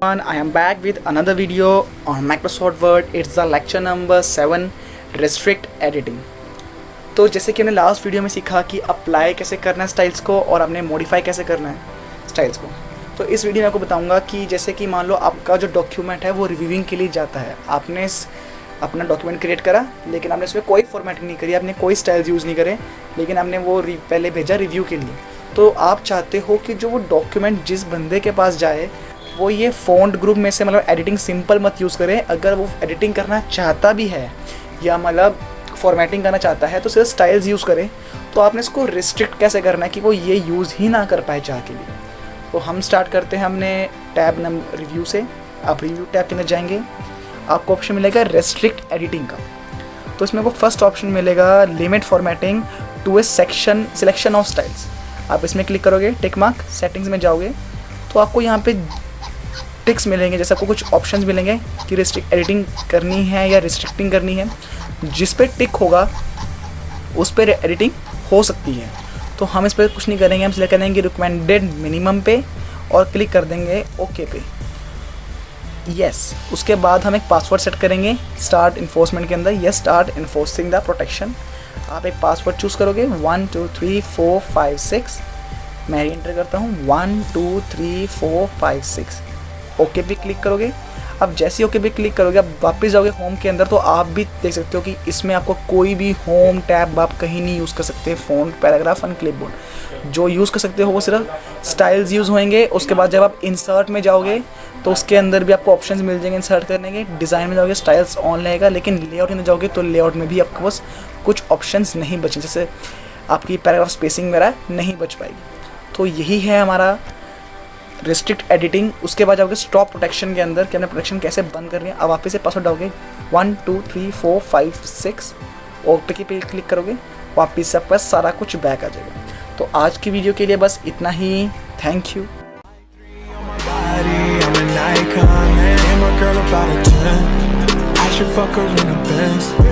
I am back with another video on Microsoft Word. It's the lecture number 7 restrict editing. तो जैसे कि हमने last video में सीखा कि अप्लाई कैसे करना है स्टाइल्स को और हमने मॉडिफाई कैसे करना है स्टाइल्स को, तो इस वीडियो में आपको बताऊंगा कि जैसे कि मान लो आपका जो डॉक्यूमेंट है वो रिव्यूइंग के लिए जाता है। आपने अपना डॉक्यूमेंट क्रिएट करा लेकिन आपने इसमें कोई फॉर्मेटिंग नहीं करी, आपने कोई स्टाइल्स यूज़ नहीं करे, लेकिन आपने वो पहले भेजा रिव्यू के लिए। तो आप चाहते हो कि जो वो डॉक्यूमेंट जिस बंदे के पास जाए वो ये फ़ॉन्ट ग्रुप में से मतलब एडिटिंग सिंपल मत यूज़ करें। अगर वो एडिटिंग करना चाहता भी है या मतलब फॉर्मेटिंग करना चाहता है तो सिर्फ स्टाइल्स यूज़ करें। तो आपने इसको रिस्ट्रिक्ट कैसे करना है कि वो ये यूज़ ही ना कर पाए चाह के लिए। तो हम स्टार्ट करते हैं हमने टैब नंबर रिव्यू से। आप रिव्यू टैब के अंदर जाएंगे, आपको ऑप्शन मिलेगा रेस्ट्रिक्ट एडिटिंग का। तो इसमें आपको फर्स्ट ऑप्शन मिलेगा limit formatting to a section selection of styles. आप इसमें क्लिक करोगे, टिक मार्क, सेटिंग्स में जाओगे तो आपको यहाँ पे टिक्स मिलेंगे, जैसे आपको कुछ ऑप्शंस मिलेंगे कि रिस्ट्रिक्ट एडिटिंग करनी है या रिस्ट्रिक्टिंग करनी है। जिस पे टिक होगा उस पर एडिटिंग हो सकती है। तो हम इस पर कुछ नहीं करेंगे, हम सिलेक्ट करेंगे रिकमेंडेड मिनिमम पे और क्लिक कर देंगे ओके पे, यस। उसके बाद हम एक पासवर्ड सेट करेंगे स्टार्ट इन्फोर्समेंट के अंदर, yes start enforcing the protection. आप एक पासवर्ड चूज़ करोगे 1 2 3 4 5 6, मैं एंटर करता हूँ 1 2 3 4 5 6, ओके पे क्लिक करोगे। अब जैसे ही ओके पे क्लिक करोगे आप वापस जाओगे होम के अंदर, तो आप भी देख सकते हो कि इसमें आपको कोई भी होम टैब आप कहीं नहीं यूज़ कर सकते। फ़ॉन्ट, पैराग्राफ एंड क्लिपबोर्ड जो यूज़ कर सकते हो वो सिर्फ स्टाइल्स यूज़ होंगे। उसके बाद जब आप इंसर्ट में जाओगे तो उसके अंदर भी आपको ऑप्शंस मिल जाएंगे इंसर्ट करने के। डिज़ाइन में जाओगे स्टाइल्स ऑन रहेगा, लेकिन लेआउट में जाओगे तो लेआउट में भी आपके पास कुछ ऑप्शंस नहीं बचे, जैसे आपकी पैराग्राफ स्पेसिंग वगैरह नहीं बच पाएगी। तो यही है हमारा रिस्ट्रिक्ट एडिटिंग। उसके बाद जाओगे स्टॉप प्रोटेक्शन के अंदर कि हमने प्रोटेक्शन कैसे बंद करनी है। अब वापस से पासवर्ड डालोगे 1 2 3 4 5 6, ओके पे क्लिक करोगे, वापस से आपके पास सारा कुछ बैक आ जाएगा। तो आज की वीडियो के लिए बस इतना ही। Thank you. I should fuck her in a Benz.